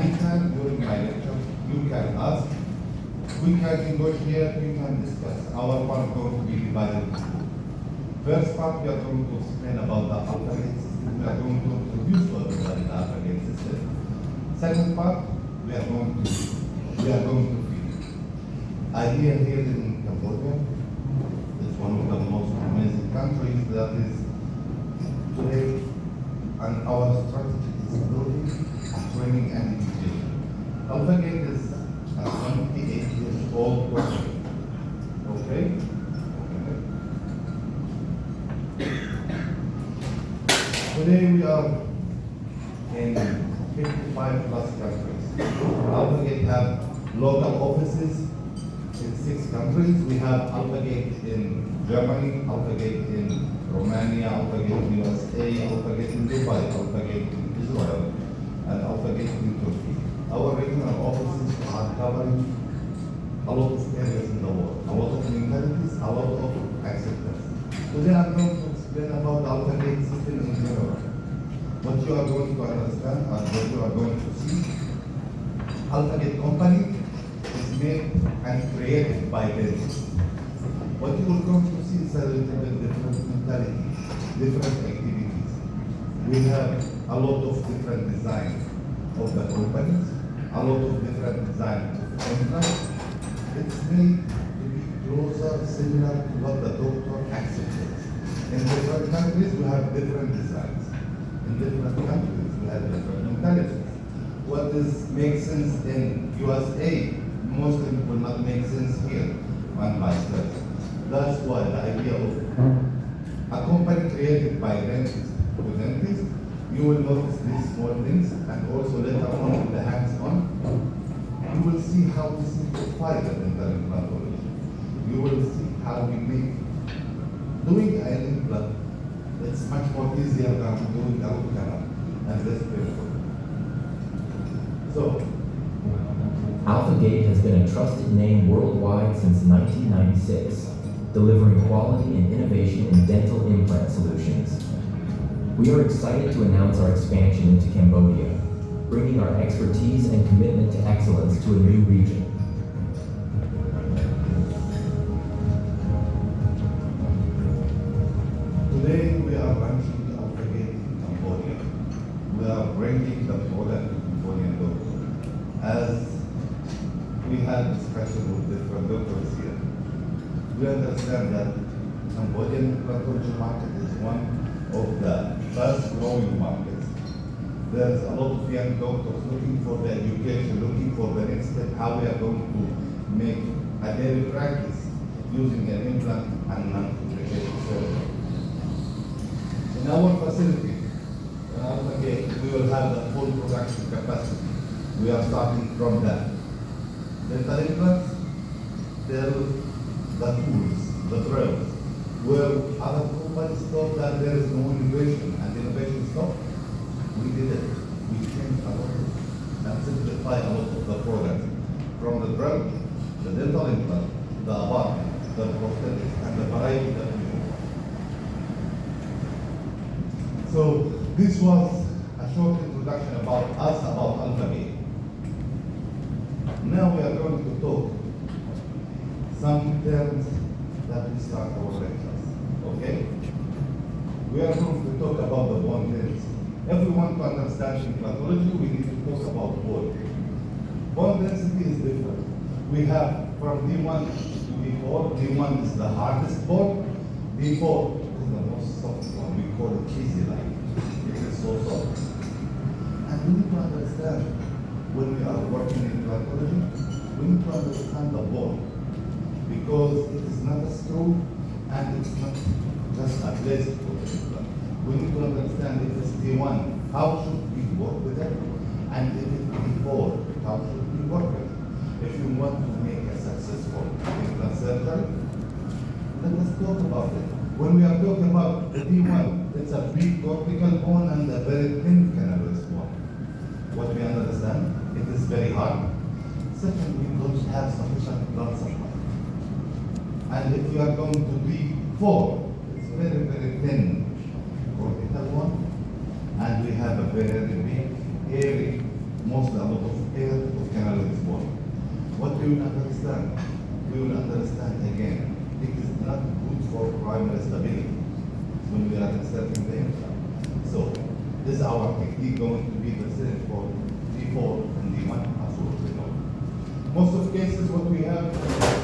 anytime during my lecture, you can ask. We can negotiate, we can discuss. Our part going to be divided into two. First part, we are going to explain about the Alfagate system. We are going to introduce to everybody the Alfagate system. Second part, we are going to feed. Idea here in Cambodia is one of the most amazing countries that is today, and our strategy is building, training, and education. Alfagate is a 28 years old company. Okay? Today we are in 55 plus countries. Alfagate have local offices in 6 countries. We have Alfagate in Germany, Alfagate in Romania, Alfagate in USA, Alfagate in Dubai, Alfagate in Israel, and Alfagate in Turkey. Our regional offices are covering a lot of areas in the world, a lot of mentalities, a lot of acceptance. Today I'm going to explain about the Alfagate system in general. What you are going to understand and what you are going to see. Alfagate company is made and created by dentists. What you are going to see is a little bit different mentality, different activities. We have a lot of different designs of the companies, a lot of different designs of implants. It's made to be closer, similar to what the doctor accepted. In different countries, we have different designs. In different countries, we have different mentalities. What makes sense in USA, Muslim will not make sense here, and vice versa. That's why the idea of a company created by dentists to dentists, you will notice these small things, and also later on in the hands-on, you will see how we simplify the dental implantology. You will see how we make doing an implant, it's much more easier than doing a root canal, and less painful. So, Alfagate has been a trusted name worldwide since 1996, delivering quality and innovation in dental implant solutions. We are excited to announce our expansion into Cambodia, bringing our expertise and commitment to excellence to a new region. Today we are launching Alfagate in Cambodia. We are bringing the product to Cambodian doctors. As we had discussion with different doctors here, we understand that Cambodian implantology market is one of the fast growing markets. There's a lot of young doctors looking for the education, looking for the next step, how we are going to make a daily practice using an implant and non-complicated surgery. In our facility, we will have the full production capacity. We are starting from that. Dental implants, they're the tools, the drills, where other companies thought that there is no innovation, and innovation stopped. We did it. We changed a lot and simplified a lot of the products. From the drill, the dental implant, the abutment, the prosthetics, and the variety that we have. So this was a short introduction about us, about Alfagate. Now we are going to talk some terms that we start our lectures, okay? We are going to talk about the bone density. If we want to understand implantology, we need to talk about bone. Bone density is different. We have from D1 to D4. D1 is the hardest bone. D4 is the most soft one. We call it cheesy-like. It is so soft. And we need to understand when we are working in implantology, we need to understand the bone, because it is not a screw and it's not just a place to put the implant. We need to understand if it's D1, how should we work with it? And if it's D4, how should we work with it? If you want to make a successful implant surgery, let us talk about it. When we are talking about the D1, it's a big cortical bone and a very thin canalis bone. What we understand, it is very hard. Second, we don't have sufficient blood supply. And if you are going to D4, it's very, very thin cortical bone, and we have a very big, hairy mostly a lot of air to canal is born. What we will understand? We will understand again, it is not good for primary stability when we are inserting the implant. So, this is our technique going to be the same for D4 and D1? Absolutely no. Most of cases what we have is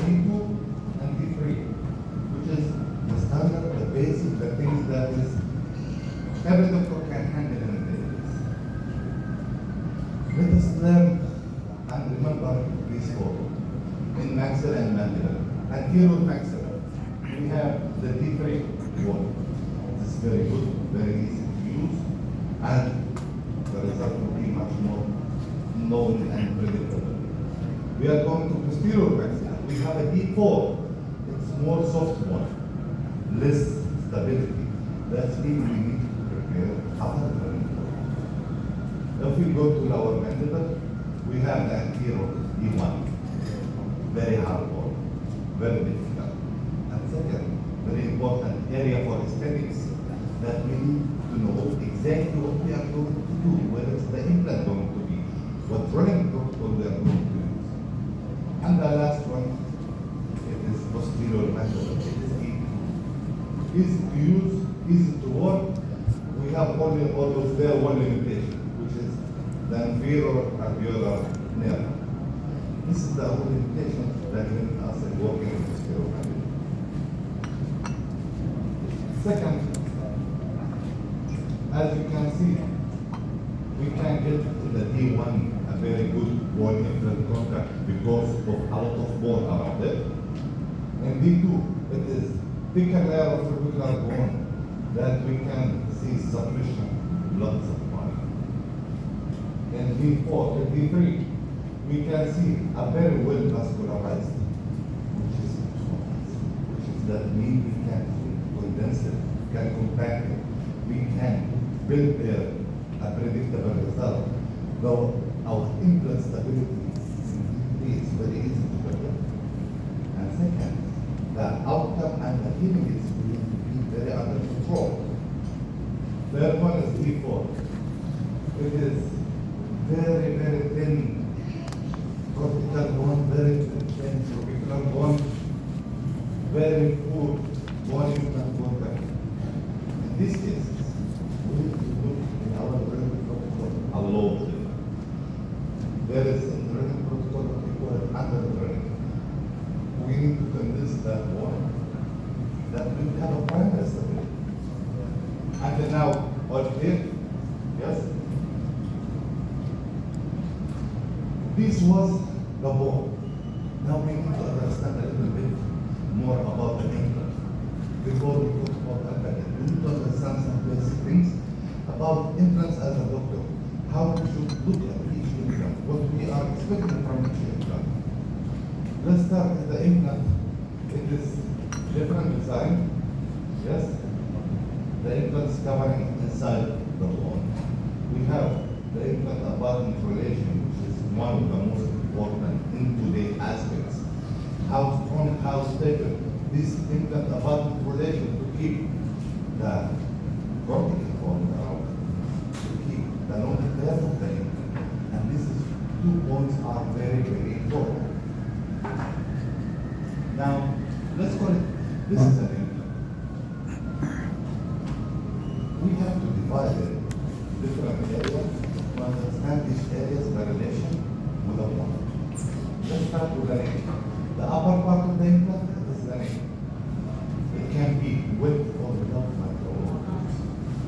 D2 and D3, which is the standard, the basic, the things that is every doctor can handle in the days. Let us learn and remember these four. In maxilla and mandible. Anterior maxilla, we have the D3 one. This is very good, very easy to use, and the result will be much more known and predictable. We are going to posterior maxilla. We have a D4. It's more soft one, less stability. That's means we need to prepare other mandible. If we go to our mandible, we have the anterior D1. Very hard work, very difficult. And second, very important area for aesthetics that we need to know exactly what we are going to do, whether it's the implant going to be, what running protocol we are going to use. And the last one, it is posterior mandible. It is easy to use, easy to work. We have only always there one limitation, which is the inferior alveolar nerve. This is the only limitation that limits us in working in posterior mandible. Second, as you can see, we can get to the D1 a very good bone implant contact because of a lot of bone around it. In D2, it is thicker layer of trabecular bone that we can see sufficient blood supply. In D4, in D3, we can see a very well vascularized, which is that means we can condense it, can compact it, we can build a predictable result. Though our implant stability is very easy to predict. And second, the outcome and the healing is going to be very under control. Third one is D4. It is very, very thin cortical bone, very thin trabecular bone, very poor bone implant contact. In this case, we need to look in our training protocol a lot different. There is a training protocol that we call it under training. We need to convince that one that we have a primary stability. And now, all clear? Yes? This was the bone. Now we need to understand a little bit more about the implant. Before we talk about Alfagate, we need to understand some basic things about implants as a doctor. How we should look at each implant, what we are expecting from each implant. Let's start with the implant. It is different design. Yes? The implant is covering inside the bone. We have the implant abutment relation, which is one of the most important in today's aspects. How strong, how stable this implant abutment relation to keep the cortical bone around, to keep the long term of the implant. And this is 2 points are very, very important. Now, let's call it, this is an implant. We have to divide it different areas to understand these areas, the relation with the bone. Let's start with the neck. The upper part of the implant is the neck. It can be with or without microgrooves.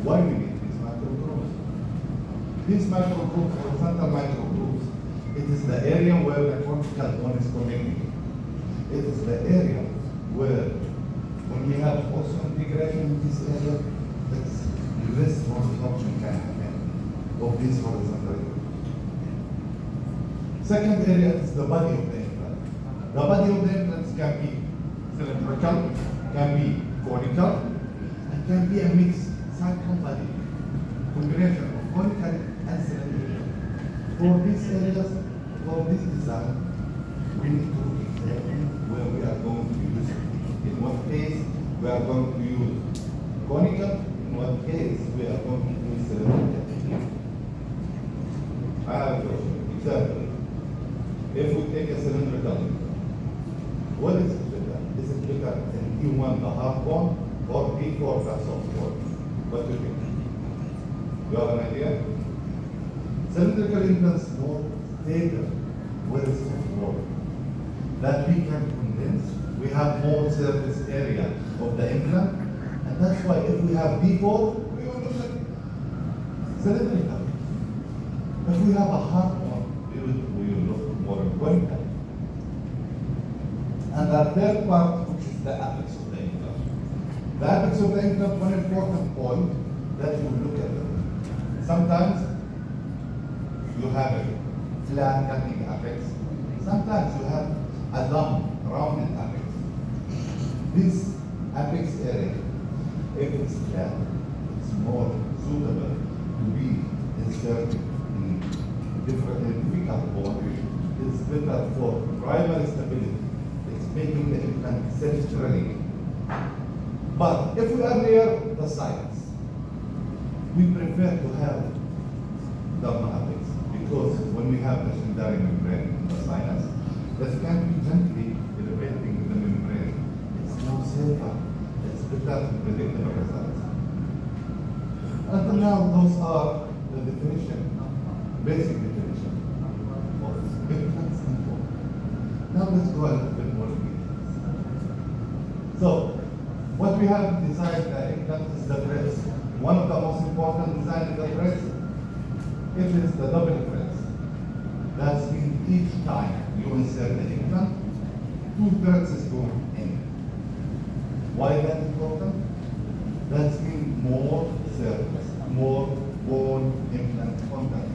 Why we need these microgrooves? These microgrooves, horizontal microgrooves, it is the area where the cortical bone is connecting. It is the area where, when we have also integration in this area, it's less absorption can happen of these horizontal grooves. Second area is the body of the implant. The body of the implants can be cylindrical, can be conical, and can be a mixed cycle body, combination of conical and cylindrical. For these areas, for this design, we need to look exactly where we are going to use it. In what case we are going to use conical, in what case we are going to use cylindrical. I have a question. Example, if we take a cylindrical implant, what is it better? Is it better in E1, the hard bone, or E4, the soft bone? What do you think? You have an idea? Cylindrical implants more stable with a soft bone that we can condense. We have more surface area of the implant, and that's why if we have D4, we will look at cylindrical. If we have a hard one, we will look more conical. And the third part, which is the apex of the implant. The apex of the implant, one important point that you look at it. Sometimes you have a flat cutting apex. Sometimes you have a lump, rounded apex. This apex area, if it's flat, it's more suitable to be inserted in difficult bone. It's better for primary stability. It's making the implant centrally. But if we are near the sides, we prefer to have double apex because when we have the secondary membrane in the sinus, that can be gently elevating the membrane. It's more safer. It's better to predict the results. Until now, those are the definition, basic definition of implants and bone. Now let's go a little bit more details. So, what we have designed the implant is the breast. One of the most important design in the breast, it is the double breast. That means each time you insert the implant, 2/3 is going in. Why that important? That means more surface, more bone implant contact.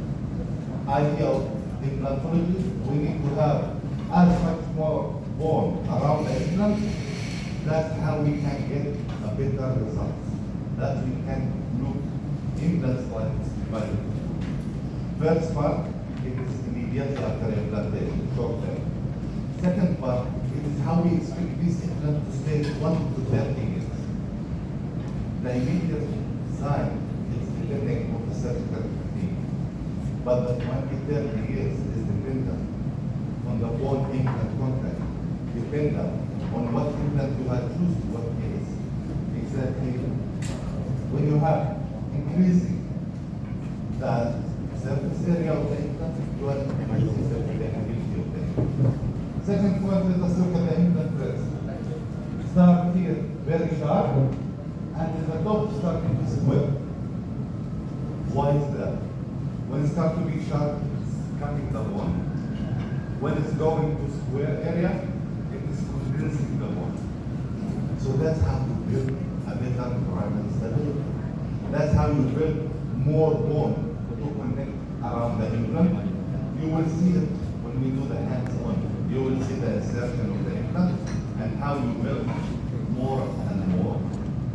Ideal implantology, we need to have as much more bone around the implant. That's how we can get a better result. That we can look implants like first part, it is immediately after implantation, short term. Second part, it is how we expect this implant to stay 1 to 30 years. The immediate sign is depending on the surgical technique, but the 20 to 30 years is dependent on the bone implant contact, dependent on what implant you have chosen, what case. Exactly. When you have increasing the surface area of the implant, you are increasing the predictability of the implant. Second point, let us look at the implant breast. Start here very sharp, and in the top starting to square. Why is that? When it starts to be sharp, it's cutting the bone. When it's going to square area, it is condensing the bone. So that's how you build a better primary stability. That's how you build more bone to connect around the implant. You will see it when we do the hands-on. You will see the insertion of the implant and how you build more and more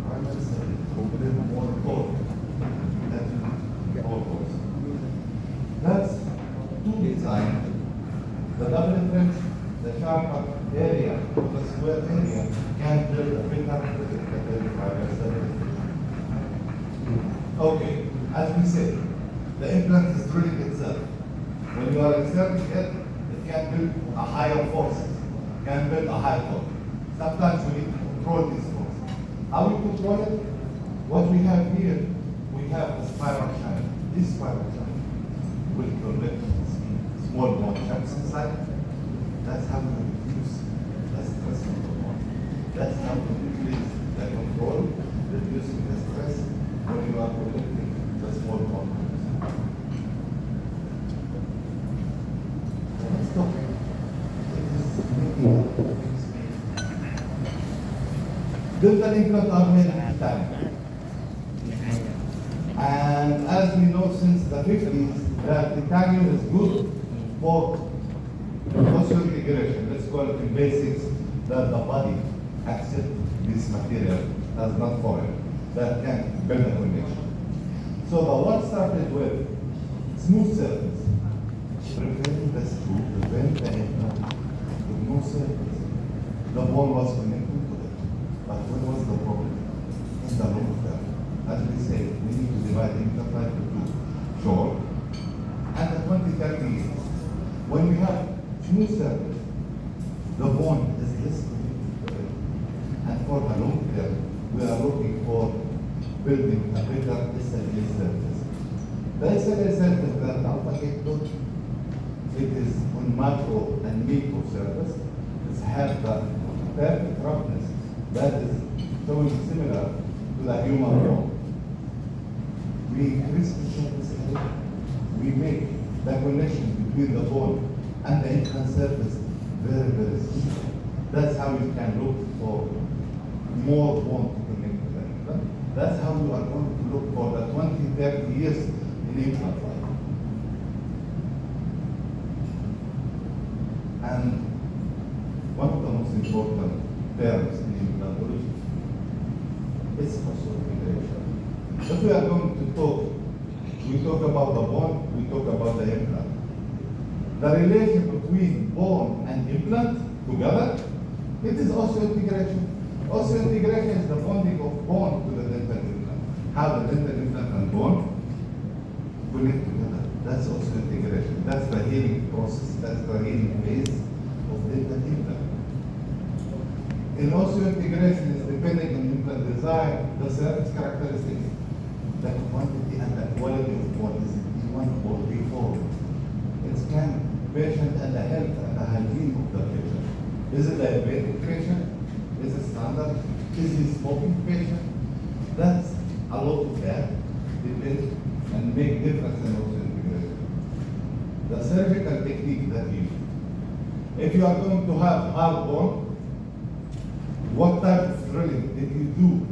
primary stability. Build more bone. That's all goes. That's two designs. The double entrance, the sharper area, the square area can build a better primary stability. Okay, as we said, the implant is drilling itself. When you are inserting it, it can build a higher force, can build a high torque. Sometimes we need to control these forces. How we control it? What we have here, we have a spiral channel. This spiral channel will collect small bone chunks inside. That's how we reduce the stress on the bone. That's how we increase the control, reducing the stress when you are collecting the small bone. Let's talk. Dental implants are made in time. And as we know since the 50s, that titanium is good for osseointegration. Let's call it in basics, that the body accepts this material as not foreign, that can build a connection. So the one started with smooth surface, preventing the screw, prevent the implant with no surface. The bone was connected to it. But what was the problem? In the long term, as we say, we need to divide the implant into two, short, and the 20 30 years. When we have smooth surface, the bone is less committed. And for the long term, we are looking for building a better SLA surface. The SLA surface that Alfagate built, it is on macro and micro surface. It has the perfect roughness that is showing similar to the human bone. We increase the surface area. We make the connection between the bone and the implant surface very, very simple. That's how you can look for more bone to connect to the implant. That's how you are going to look for the 20, 30 years in implant life. And one of the most important terms in implantology is osseointegration. If we are going to talk, we talk about the bone, we talk about the implant. The relation between bone and implant together, it is osseointegration. Osseointegration is the bonding of bone to the dental implant. How the dental implant and bone connect together. That's osseointegration. That's the healing process. That's the healing phase of dental implant. In osseointegration is depending on implant design, the surface characteristics, the quantity and the quality of bone. Is it B1 or B4? It's can patient and the health and the hygiene of the patient. Is it a diabetic patient? Is it standard? Is he smoking patient? That's a lot of that depends and make difference in osseointegration. The surgical technique that you use. If you are going to have hard bone, what type of drilling did you do?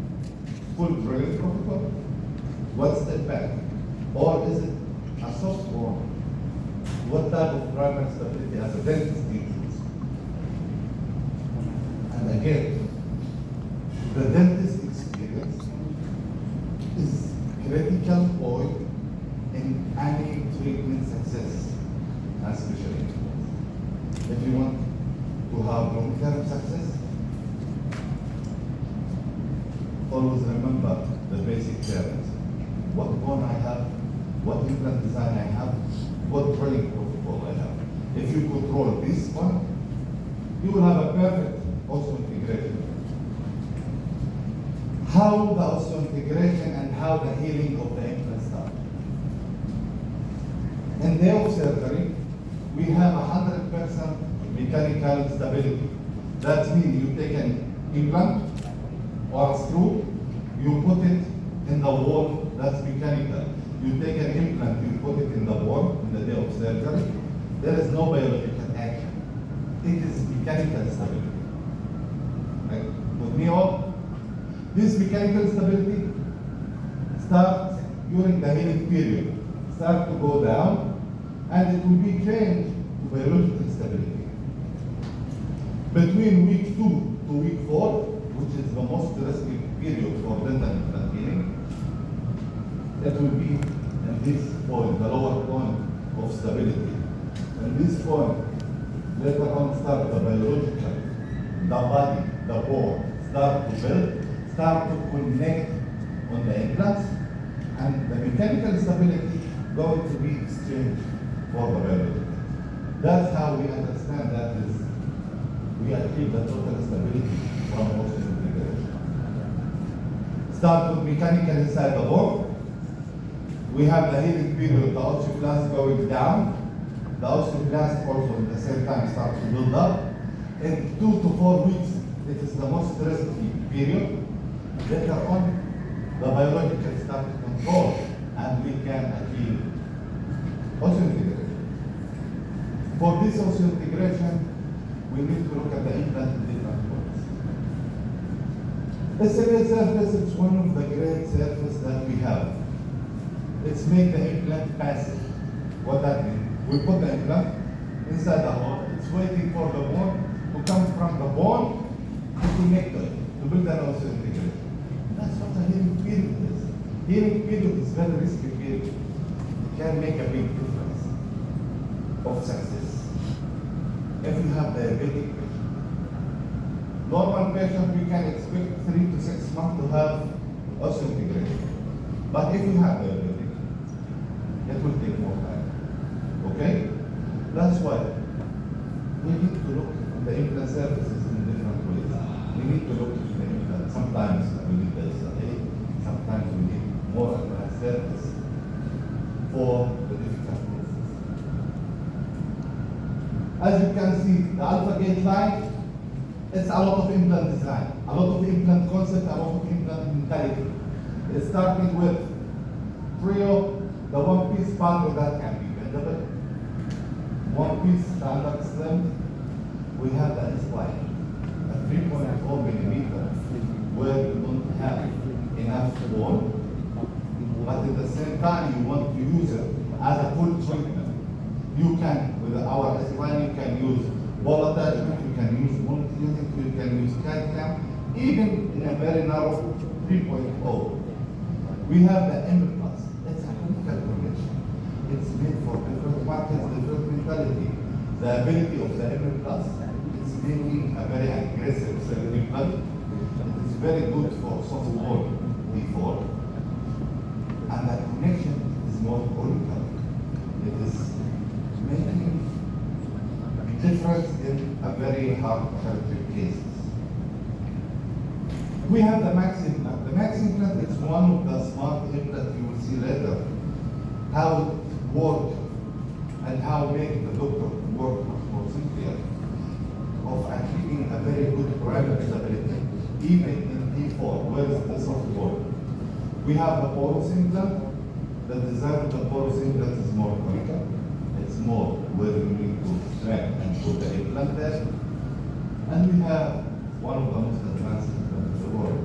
Full drilling protocol? What's the impact? Or is it a soft bone? What type of primary stability as a dentist uses? And again, the dentist experience is critical point in any treatment success, especially if you want to have long-term success. Always remember the basic terms. What bone I have, what implant design I have, what drilling protocol I have. If you control this one, you will have a perfect osseointegration. How the osseointegration and how the healing of the implant start. In day of surgery, we have 100% mechanical stability. That means you take an implant or a screw, you put it in the wall, that's mechanical. You take an implant, you put it in the wall in the day of surgery. There is no biological action. It is mechanical stability. Right? With me all, this mechanical stability starts during the healing period, start to go down, and it will be changed to biological stability. Between week 2 to week 4, which is the most risky period for dental implant healing, it will be in this point, the lower point of stability. And this point, later on start the biological, the body, the bone, start to build, start to connect on the implants, and the mechanical stability going to be exchanged for the biological. That's how we understand that is, we achieve the total stability from osseointegration. Start with mechanical inside the bone. We have the healing period, the osteoclast going down. The osteoclast also at the same time starts to build up. In 2 to 4 weeks, it is the most risky period. Later on, the biological start to control, and we can achieve osseointegration. For this osseointegration, we need to look at the implant in different ways. SLA surface is one of the great surfaces that we have. It's make the implant passive. What that means? We put the implant inside the hole. It's waiting for the bone to come from the bone to connect to it, to build an osseointegration. That's what a healing period is. Healing period is very risky period. It can make a big difference of success. If you have diabetic patient, normal patient we can expect 3 to 6 months to have osseointegration. But if you have diabetic, it will take more time. Okay? That's why we need to look at the implant services in different ways. We need to look at the implant. Sometimes we need the SLA, sometimes we need more advanced service for the difficult cases. As you can see, the Alfagate line, it's a lot of implant design, a lot of implant concept, a lot of implant mentality. It's starting with trio, the one-piece bundle that can be bendable, one-piece standard slim. We have the S-line, a 3.4 millimeter, where you don't have enough wall, but at the same time you want to use it as a full treatment. You can, with our S-line, you can use ball attachment, you can use multi-unit, you can use CAD-CAM, even in a very narrow 3.0. We have the M+. It's a clinical condition. It's made for different markets, different mentality. The ability of the M+, it's making a very aggressive cerebral. It is very good for soft bone before. And the connection is more conical. It is making difference in a very hard character cases. We have the Max implant. The Max implant is one of the smart implants you will see later. How it works and how make the doctor work much more simpler of achieving a very good parameter stability, even in T4, where is the soft bone. We have the porous implant. The design of the porous implant is more conical. It's more where you need to extract and put the implant there. And we have one of the most advanced implants in the world,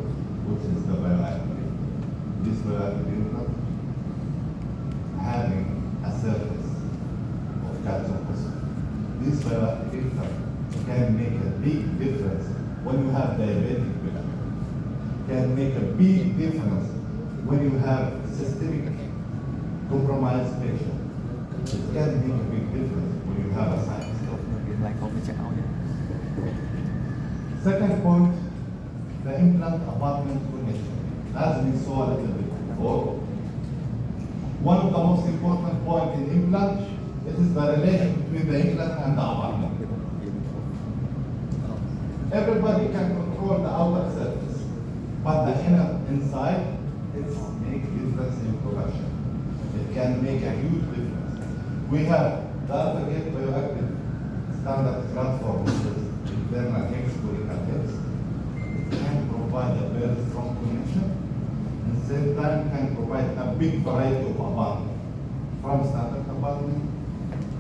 which is the bioactive. This bioactive implant, having a surface of calcium phosphate. This bioactive implant can make a big difference when you have diabetic patient. Can make a big difference when you have systemic compromised patient. It can make a big difference when you have a sinus stop. Second point, the implant apartment connection. As we saw a little bit before, one of the most important points in implant, it is the relation between the implant and the apartment. Everybody can control the outer surface, but the inner inside, it's make difference in production. It can make a huge difference. We have the Alfagate bioactive standard platform, which is internal hexagonal heads. It can provide a very strong connection, and at the same time can provide a big variety of apartment, from standard apartment,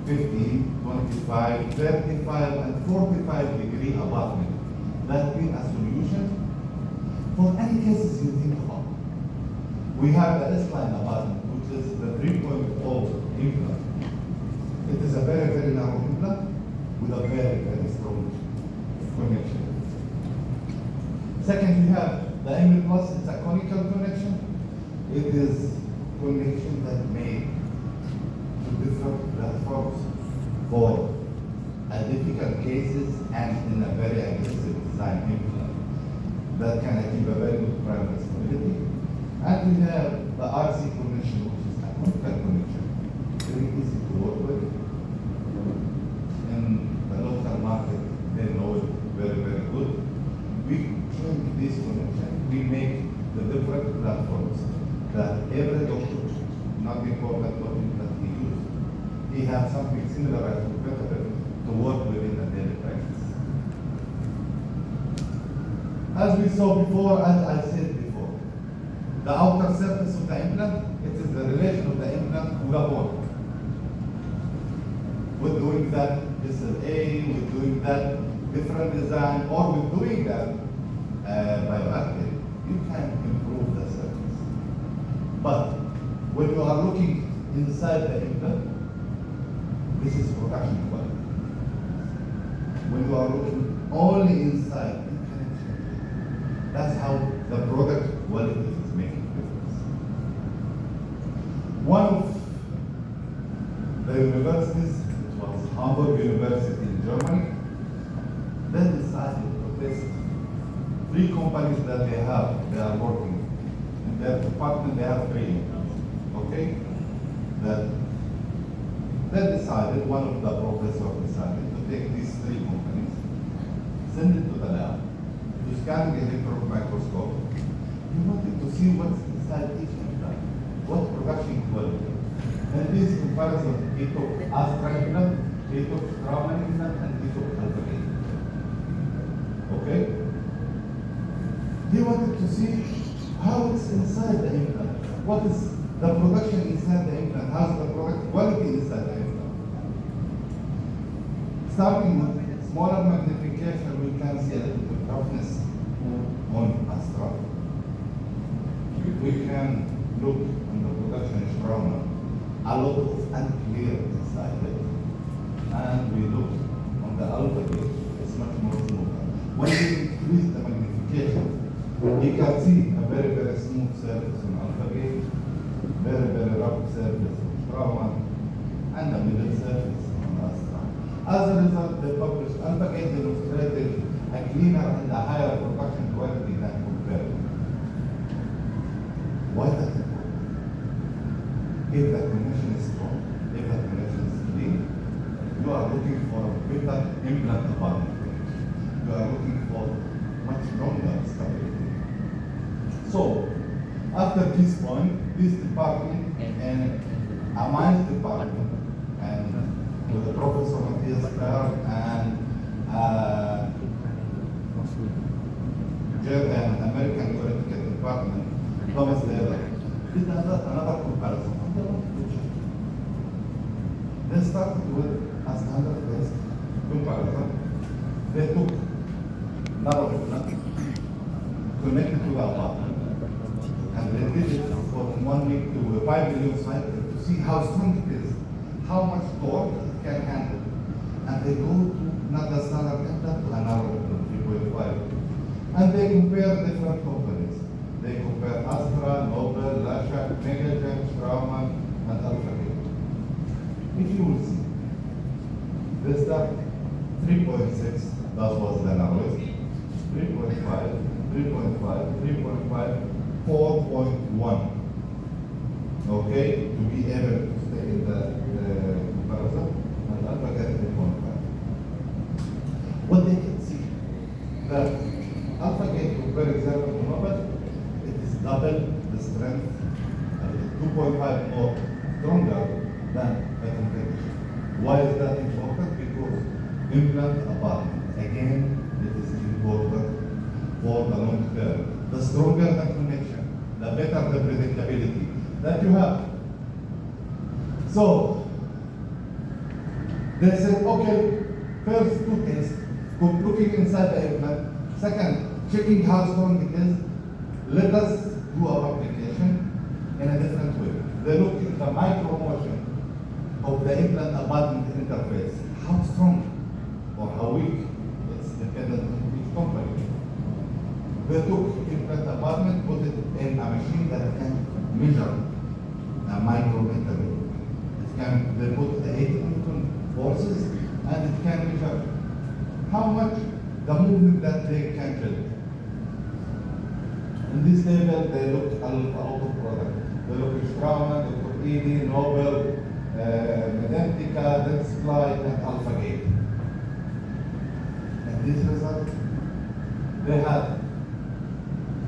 15, 25, 35, and 45 degree apartment. That means a solution for any cases you think about. We have the S-line apartment, which is the 3.0 implant. It is a very, very narrow implant with a very, very strong connection. Second, we have the M+, it's a conical connection. It is connection that made to different platforms for difficult cases and in a very aggressive design implant that can achieve a very good parameter stability. And we have the RC connection, which is a conical connection, very easy to work with. In the local market, they know it very, very good. We change this connection. We make the different platforms that every doctor, not important what implant he uses, he has something similar as compatible to work with in a daily practice. As we saw before, as I said before, the outer surface of the implant, it is the relation of the implant to the bone. We're doing that SLA, we're doing that different design, or we're doing that bioactive, you can improve the surface. But when you are looking inside the implant, this is production quality. When you are looking only inside, you can change. That's how the product quality is making difference. One of the universities, it was Hamburg University in Germany, they decided to test 3 companies that they are working. In their department, they have 3 implants, okay? That they decided one of the professor decided to take these three companies, send it to the lab, to scan the electron microscope. He wanted to see what's inside each implant, what production quality. And this comparison, he took Astra implant, he took Straumann implant, and he took Alfagate. Okay? He wanted to see how it's inside the implant. What is the production inside the implant? How's the product quality inside the implant? Starting with smaller magnification, we can see a little bit roughness on Astra. We can look on the production Straumann, a lot of unclear inside it. And we look on the Alfagate, it's much more smoother. When we increase the magnification, you can see a very, very smooth surface on Alfagate, very, very rough surface on Straumann, and a middle surface on Astra. As a result, they published Alfagate demonstrated a cleaner and a higher production quality than compared. Why that important? If the connection is strong, if the connection is clean, you are looking for a better implant department. You are looking for much longer stability. So, after this point, this department and Aman's department, and with the Professor Matthias Berg and German American Political Department, Thomas Taylor, did another comparison. They started with a standard-based comparison. They took narrow implant, connected to the apartment, and they did it from 1 week to 5 million cycles to see how strong it is, how much torque it can handle. And they go to not the standard implant, to a narrow implant, 3.5. And they compare different companies. They compare Astra, Nobel, Lashak, Megagen, Straumann, and Alfagate. If you will see, they start 3.6, that was the narrowest, 3.5, 3.5, 3.5, 4.1. Okay, to be able to stay in the comparison, and Alfagate 3.5. What they can see, that Alfagate, for example, to Nobel, it is double the strength, 2.5 more stronger than the competition. Why is that important? Because implant apartment, again, it is important for the long term. The stronger the connection, the better the predictability that you have. So, they said, okay, first two tests, looking inside the implant. Second, checking how strong it is. Let us do our application in a different way. They look at the micro motion of the implant abutment interface. How strong or how weak, it's dependent on each company. They took implant abutment, put it in a machine that can measure a micro interval. They put 8 Newton forces, and it can measure how much the movement that they can build. In this table, they look at a lot of products. They look at Straumann, they look at ED, Nobel, Medentica, Dentsply, and Alfagate. And this result, they had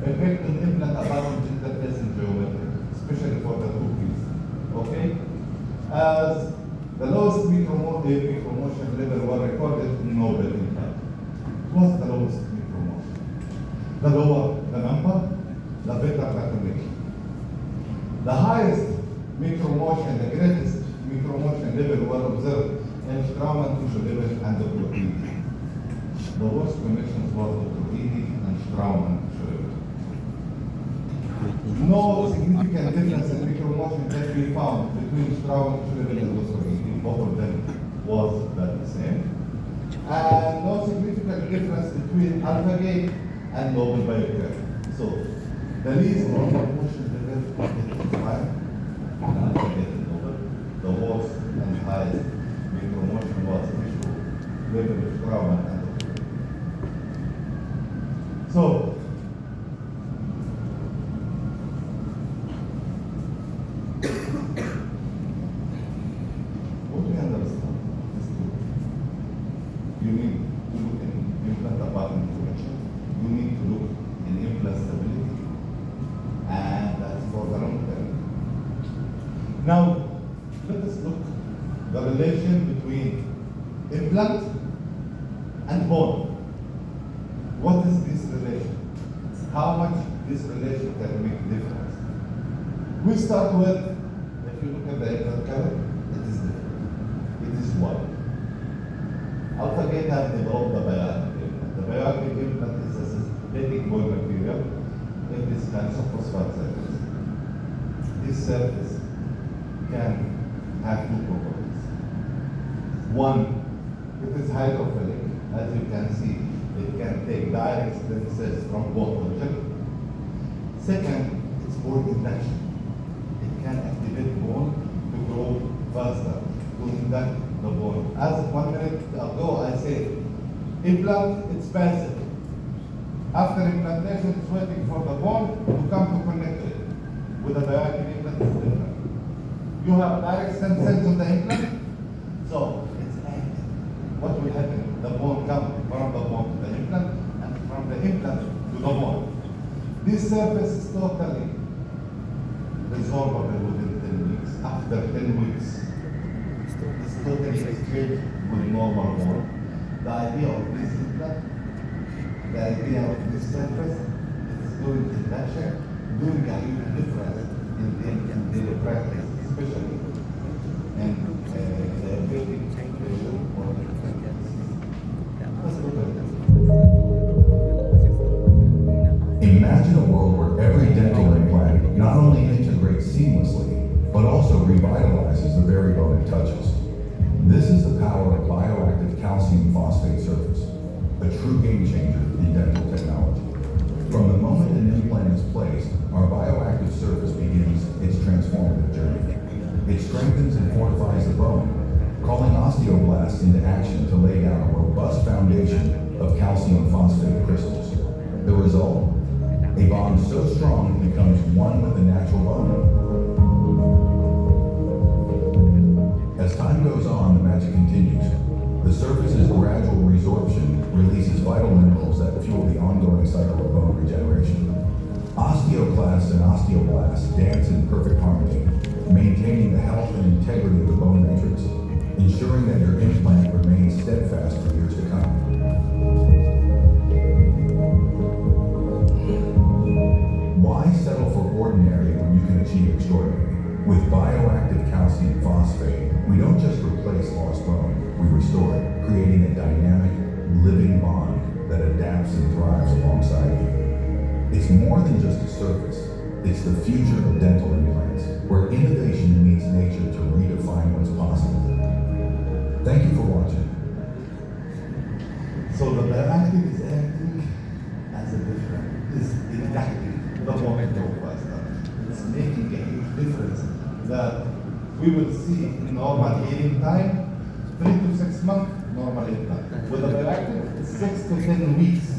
effect on implant abutment interface in geometry, especially for the cookies. Okay? As the lowest micromotion level were recorded in Nobel implant. What's the lowest micromotion? The lower the number, the better the connection. The highest micromotion, the greatest micromotion level were observed in Straumann tissue level and Dr. Edie. The worst connections was Dr. Edie and Straumann tissue level. No significant difference in micromotion that we found between Straumann tissue level and Dr. Edie. Both of them was the same. And no significant difference between Alfagate and Nobel Biocare. So, the least micromotion level is fine. Alfagate and Nobel. The worst and highest micromotion was tissue level of Straumann and Dr. Edie. So, what we understand is relation between implant and bone. What is this relation? How much this relation can make a difference? We start with, if you look at the implant cover, it is different. It is white. Alfagate has developed the bioactive implant. The bioactive implant is a synthetic bone material. It is calcium phosphate surface. This surface can have two properties. One, it is hydrophilic. As you can see, it can take direct stem cells from bone origin. Second, it's bone induction. It can activate bone to grow faster, to induct the bone. As 1 minute ago I said, implant, it's passive. After implantation, it's waiting for the bone to come to connect to it. With a bioactive implant, it's different. You have direct stem cells on the implant, so it's active. What will happen? The bone comes from the bone to the implant, and from the implant to the bone. This surface is totally resorbable within 10 weeks. After 10 weeks, it's totally straight with normal bone. The idea of this implant, the idea of this surface, it is doing induction, doing a huge difference in daily practice, especially in the ability or let's look at it. Imagine a world where every dental implant not only integrates seamlessly, but also revitalizes the very bone it touches. This is the power of bioactive calcium phosphate surface, a true game changer in dental technology. From the moment an implant is placed, our bioactive surface begins its transformative journey. It strengthens and fortifies the bone, calling osteoblasts into action to lay down a robust foundation of calcium phosphate crystals. The result? A bond so strong it becomes one with the natural bone. As time goes on, the magic continues. The surface's gradual resorption releases vital minerals that fuel the ongoing cycle of bone regeneration. Osteoclasts and osteoblasts dance in perfect harmony, maintaining the health and integrity of the bone matrix, ensuring that your implant remains steadfast for years to come. Why settle for ordinary when you can achieve extraordinary? With bioactive calcium phosphate, we don't just replace lost bone, we restore it, creating a dynamic, living bond that adapts and thrives alongside you. It's more than just a surface, it's the future of dental implants, where innovation meets nature to redefine what's possible. Thank you for watching. So the bioactive is acting as a different, is inducting the bone to faster. It's making a huge difference that we will see in normal healing time, 3 to 6 months, normal implant. With the bioactive, it's 6 to 10 weeks.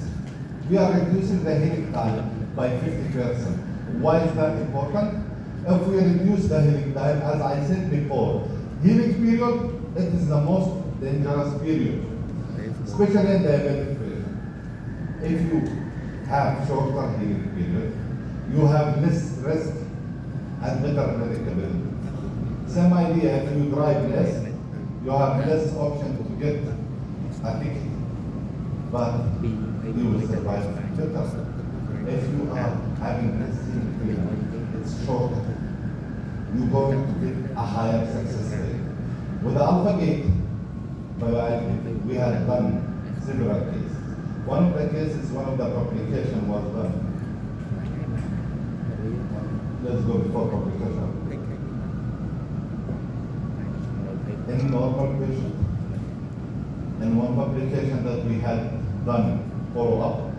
We are reducing the healing time by 50%. Why is that important? If we reduce the healing time, as I said before, healing period, it is the most dangerous period, especially in diabetic period. If you have shorter healing period, you have less risk and better predictability. Same idea, if you drive less, you have less option to get a ticket, but you will survive better. If you are having less healing period, it's shorter, you're going to get a higher success rate. With the Alfagate bioactive, we have done several cases. One of the cases, one of the publication was done. Let's go before publication. In normal patient, in one publication that we had done follow-up,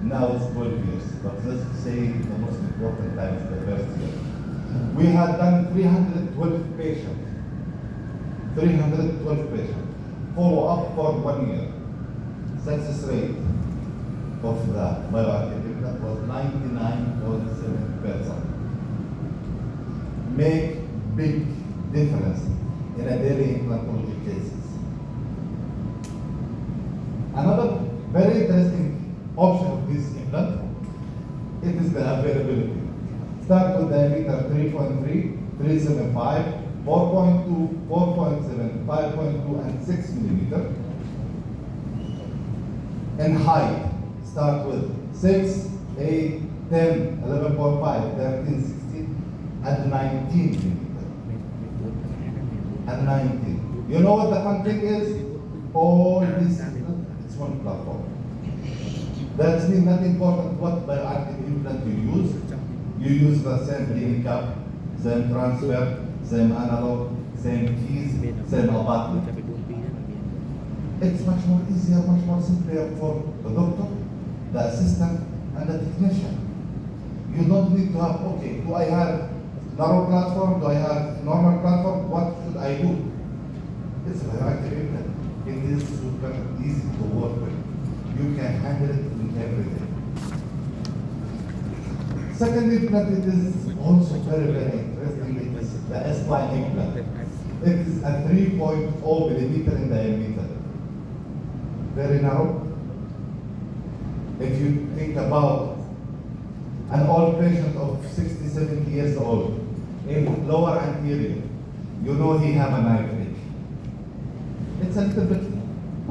now it's 12 years, but let's say the most important time is the first year. We had done 312 patients. 312 patients. Follow up for 1 year. Success rate of the bioactive implant was 99.7%. Make big difference in a daily implantology cases. Another very interesting option of this implant, it is the availability. Start with diameter 3.3, 375, 4.2, 4.7, 5.2, and 6 millimeter. In height, start with 6, 8, 10, 11.5, 13, 16, and 19 millimeter. And 19. You know what the fun thing is? All this, it's one platform. That means not important what bioactive implant you use. You use the same cleaning cap, same transfer, same analog, same keys, same abutment. It's much more easier, much more simpler for the doctor, the assistant, and the technician. You don't need to have, okay, do I have narrow platform? Do I have normal platform? What should I do? It's a bioactive implant. It is super easy to work with. You can handle it in everything. Second implant, it is also very, very interesting. It is the S-line implant. It is a 3.0 millimeter in diameter. Very narrow. If you think about an old patient of 60, 70 years old, in lower anterior, you know he have a knife edge. It's a little bit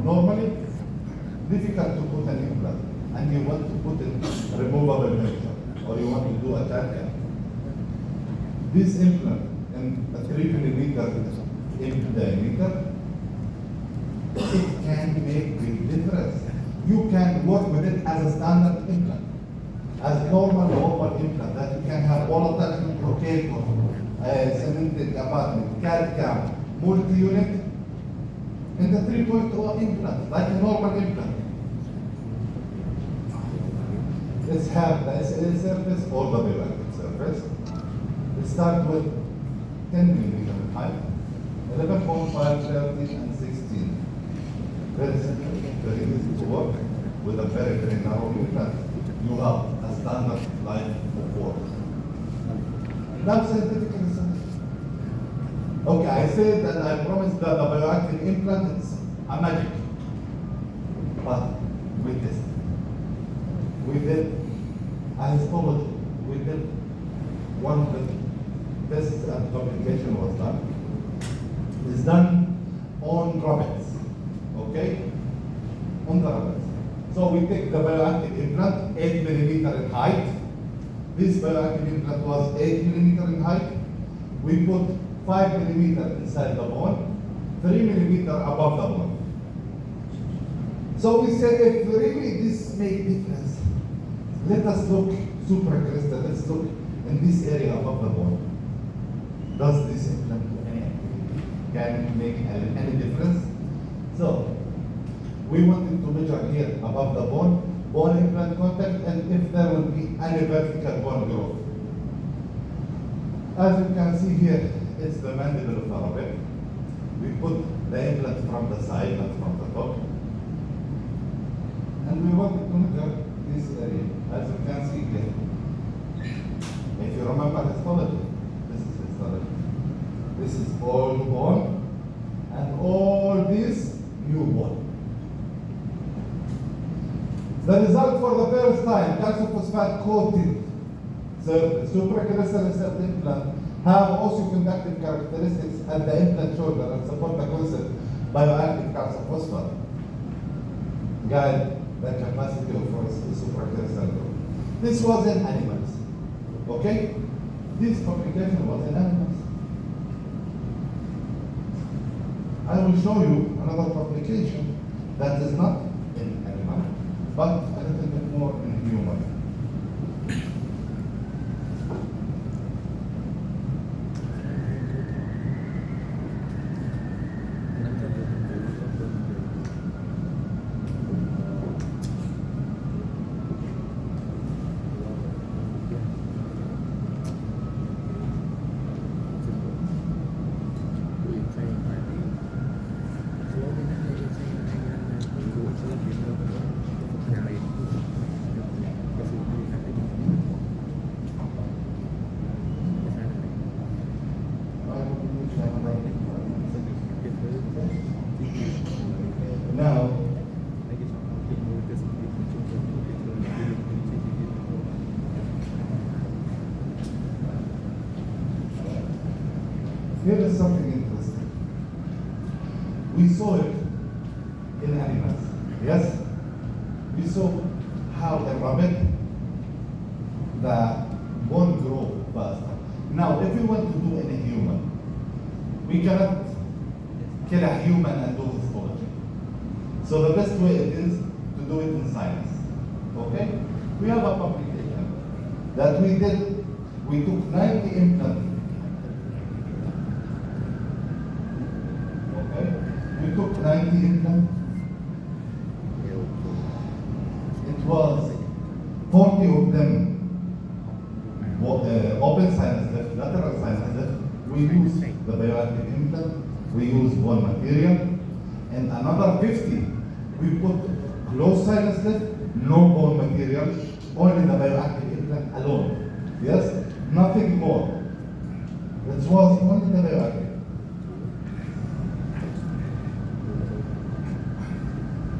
normally difficult to put an implant, and you want to put it removable measure, or you want to do a TACA. This implant in a 3 millimeter in diameter, it can make big difference. You can work with it as a standard implant, as normal oval implant that you can have all attachment locator, cemented apartment, CAD/CAM, multi-unit, in the 3.0 implant, like a normal implant. Let's have the SLA surface or the bioactive surface. We start with 10 millimeter in height, 11.5, 13, and 16. Very simple, very easy to work with a very, very narrow implant. You have a standard line of work. Now scientific research. Okay, I said that I promised that the bioactive implant is a magic. But with this, we did, I told you, we did one of the tests and publication was done. It's done on rabbits, okay? On the rabbits. So we take the bioactive implant, 8 millimeter in height. This bioactive implant was 8 millimeter in height. We put 5 millimeter inside the bone, 3 millimeter above the bone. So we say if really this makes difference, let us look supracrystal, let's look in this area above the bone. Does this implant do anything? Can it make any difference? So we wanted to measure here above the bone implant contact, and if there will be any vertical bone growth. As you can see here, it's the mandible of the rabbit. We put the implant from the side, not from the top. And we wanted to measure this area, as you can see here. If you remember histology, this is histology. This is old bone, and all this new bone. The result for the first time, calcium phosphate coated surface, supracrystal insert implant, have osteoconductive characteristics at the implant shoulder and support the concept bioactive calcium phosphate. Guide the capacity of supracrystal growth. This was in animals, okay? This publication was in animals. I will show you another publication that is not in animal, but a little bit more in human. here is something interesting. We saw it in animals, yes? We saw how a rabbit, the bone grow faster. Now, if we want to do in a human, we cannot kill a human and do histology. So the best way it is to do it in science, okay? We have a publication that we did. We took 90 implants. Okay? We took 90 implants. It was 40 of them open sinus lift, lateral sinus lift. We used the bioactive implant. We used bone material. And another 50, we put closed sinus lift, no bone material, only the bioactive implant alone. Yes? Nothing more. It was only the bioactive.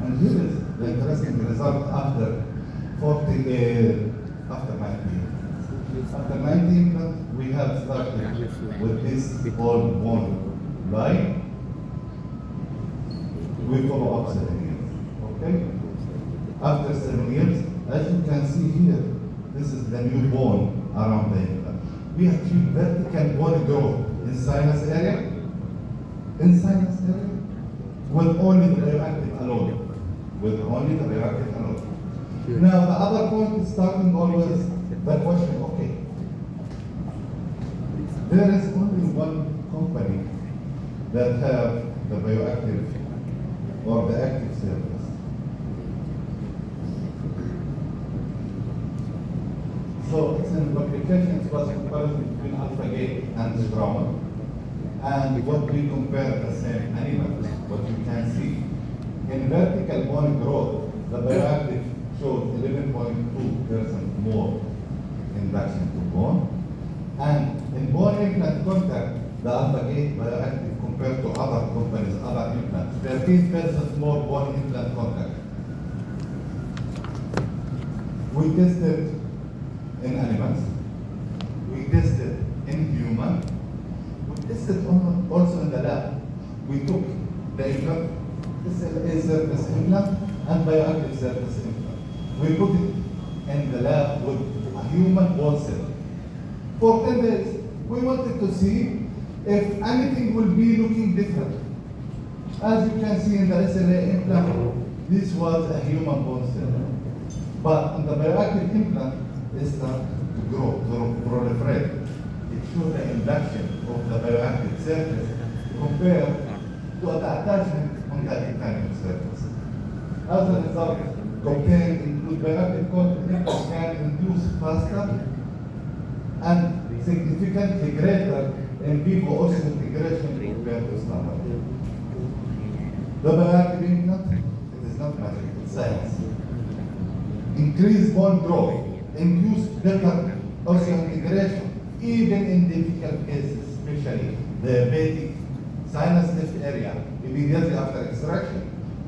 And here is the interesting result after 90. After 90 implants, we have started with this old bone line. We follow up 7 years. Okay? After 7 years, as you can see here, this is the new bone around the implant. We achieve vertical bone growth in sinus area, with only the bioactive alone. Now the other point is starting always the question, okay, there is only one company that have the bioactive or the active surface. So it's an application, it was comparison between Alfagate and the drama. And what we compare the same animals, what you can see. In vertical bone growth, the bioactive showed 11.2% more induction to bone. And in bone implant contact, the Alfagate bioactive compared to other companies, other implants, 13% more bone implant contact. We tested in animals, we tested in human, we tested also in the lab. We took the implant, this is a surface implant and bioactive surface implant. We put it in the lab with a human bone cell. For 10 days, we wanted to see if anything will be looking different. As you can see in the SLA implant, this was a human bone cell. But in the bioactive implant, it started to grow, to proliferate. It showed the induction of the bioactive surface compared to the attachment on the ectanic surface. As a result, cocaine include bioactive content can induce faster and significantly greater in vivo osseointegration compared to standard. The bioactive implant, it is not magic, it's science. Increase bone growth, induce better osseointegration, even in difficult cases, especially diabetic sinus lift area, immediately after extraction.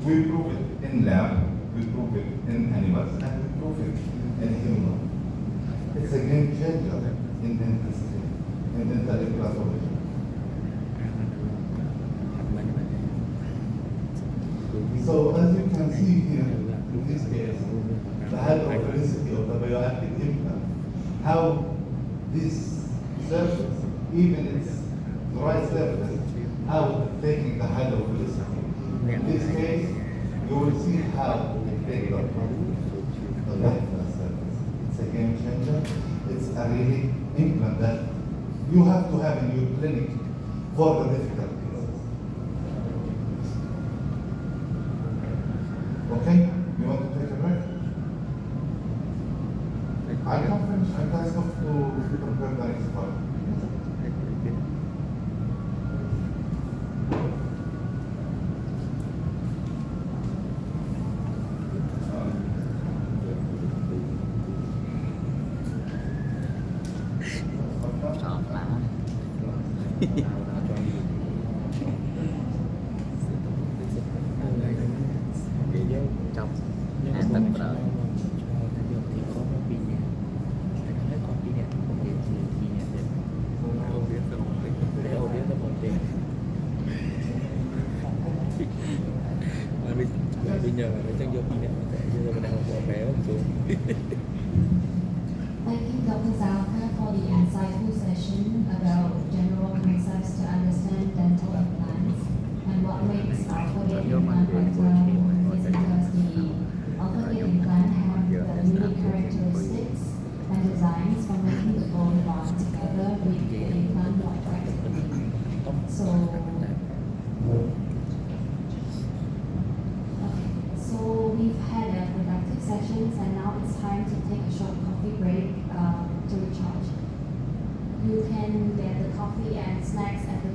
We prove it in lab, we prove it in animals, and we prove it in human. It's a game changer in dentistry, in dental implantology. So as you can see here, in this case, the hydrophilicity of the bioactive implant, how this surface, even its dry surface, how it's taking the hydrophilicity. In this case, you will see how it takes the lifeless surface. It's a game changer. It's a really implant that you have to have in your clinic for the difficult cases. Okay? You want to take a break? I can finish. I can stop to prepare the next part. bây giờ nó chân vô bên này để cho bên này một bộ mẹ không xuống. Thank you, Dr. Zalka, for the insightful session about general concepts to understand dental implants and what makes Alfagate implant better is because the Alfagate implant have the unique characteristics and designs for making the bone bond together with the implant more effectively. So, we've had a productive sessions and now it's time to take a short coffee break to recharge. You can get the coffee and snacks at the